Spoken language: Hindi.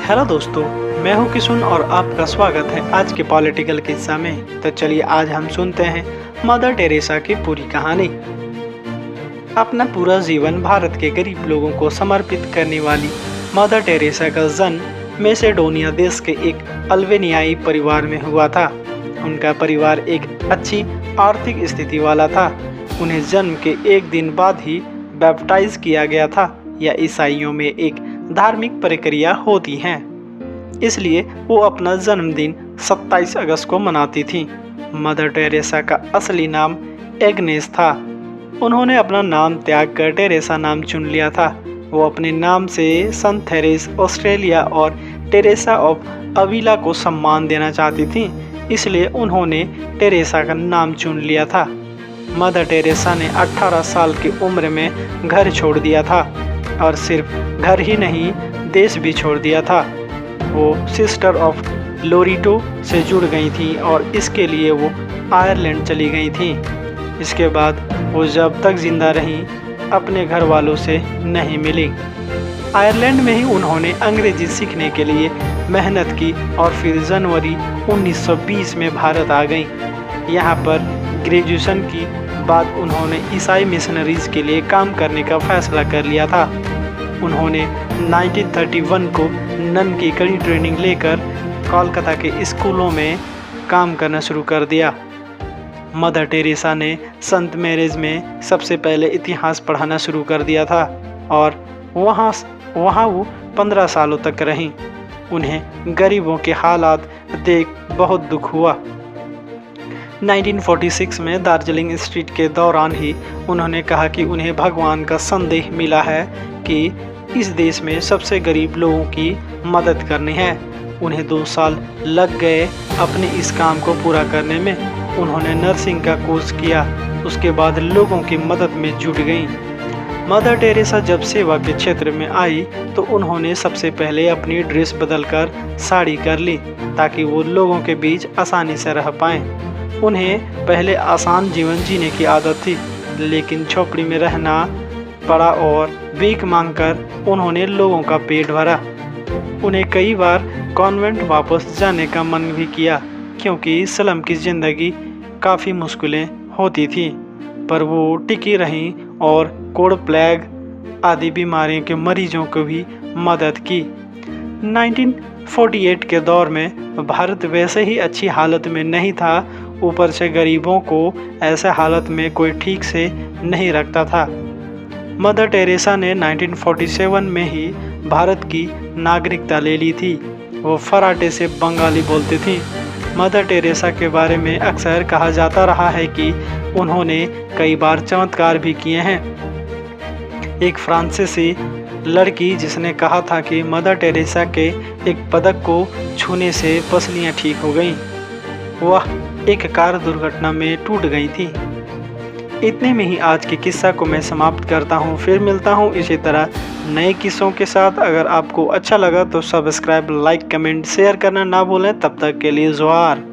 हेलो दोस्तों, मैं हूं किशुन और आपका स्वागत है आज के पॉलिटिकल किस्सा में। तो चलिए आज हम सुनते हैं मदर टेरेसा की पूरी कहानी। अपना पूरा जीवन भारत के गरीब लोगों को समर्पित करने वाली मदर टेरेसा का जन्म मैसेडोनिया देश के एक अल्बेनियाई परिवार में हुआ था। उनका परिवार एक अच्छी आर्थिक स्थिति वाला था। उन्हें जन्म के एक दिन बाद ही बैप्टाइज किया गया था। यह ईसाइयों में एक धार्मिक प्रक्रिया होती हैं, इसलिए वो अपना जन्मदिन 27 अगस्त को मनाती थी। मदर टेरेसा का असली नाम एग्नेस था। उन्होंने अपना नाम त्याग कर टेरेसा नाम चुन लिया था। वो अपने नाम से संत थेरेस ऑस्ट्रेलिया और टेरेसा ऑफ अविला को सम्मान देना चाहती थी, इसलिए उन्होंने टेरेसा का नाम चुन लिया था। मदर टेरेसा ने 18 साल की उम्र में घर छोड़ दिया था और सिर्फ घर ही नहीं देश भी छोड़ दिया था। वो सिस्टर ऑफ लोरिटो से जुड़ गई थी और इसके लिए वो आयरलैंड चली गई थी। इसके बाद वो जब तक जिंदा रहीं अपने घर वालों से नहीं मिली। आयरलैंड में ही उन्होंने अंग्रेजी सीखने के लिए मेहनत की और फिर जनवरी 1920 में भारत आ गई। यहाँ पर ग्रेजुएशन की बाद उन्होंने ईसाई मिशनरीज के लिए काम करने का फैसला कर लिया था। उन्होंने 1931 को नन की कड़ी ट्रेनिंग लेकर कोलकाता के स्कूलों में काम करना शुरू कर दिया। मदर टेरेसा ने संत मैरिज में सबसे पहले इतिहास पढ़ाना शुरू कर दिया था और वहाँ वो 15 सालों तक रहीं। उन्हें गरीबों के हालात देख बहुत दुख हुआ। 1946 में दार्जिलिंग स्ट्रीट के दौरान ही उन्होंने कहा कि उन्हें भगवान का संदेश मिला है कि इस देश में सबसे गरीब लोगों की मदद करनी है। उन्हें 2 साल लग गए अपने इस काम को पूरा करने में। उन्होंने नर्सिंग का कोर्स किया, उसके बाद लोगों की मदद में जुट गईं। मदर टेरेसा जब सेवा के क्षेत्र में आई तो उन्होंने सबसे पहले अपनी ड्रेस बदलकर साड़ी कर ली ताकि वो लोगों के बीच आसानी से रह पाएं। उन्हें पहले आसान जीवन जीने की आदत थी, लेकिन झोपड़ी में रहना पड़ा और भीख मांगकर उन्होंने लोगों का पेट भरा। उन्हें कई बार कॉन्वेंट वापस जाने का मन भी किया क्योंकि स्लम की ज़िंदगी काफ़ी मुश्किलें होती थी, पर वो टिकी रहीं और कोड़ प्लेग आदि बीमारियों के मरीजों को भी मदद की। 1948 के दौर में भारत वैसे ही अच्छी हालत में नहीं था, ऊपर से गरीबों को ऐसे हालत में कोई ठीक से नहीं रखता था। मदर टेरेसा ने 1947 में ही भारत की नागरिकता ले ली थी। वो फराटे से बंगाली बोलती थी। मदर टेरेसा के बारे में अक्सर कहा जाता रहा है कि उन्होंने कई बार चमत्कार भी किए हैं। एक फ्रांसीसी लड़की जिसने कहा था कि मदर टेरेसा के एक पदक को छूने से पसलियाँ ठीक हो गईं, वह एक कार दुर्घटना में टूट गई थी। इतने में ही आज के किस्सा को मैं समाप्त करता हूँ। फिर मिलता हूँ इसी तरह नए किस्सों के साथ। अगर आपको अच्छा लगा तो सब्सक्राइब, लाइक, कमेंट, शेयर करना ना भूलें। तब तक के लिए जोहार।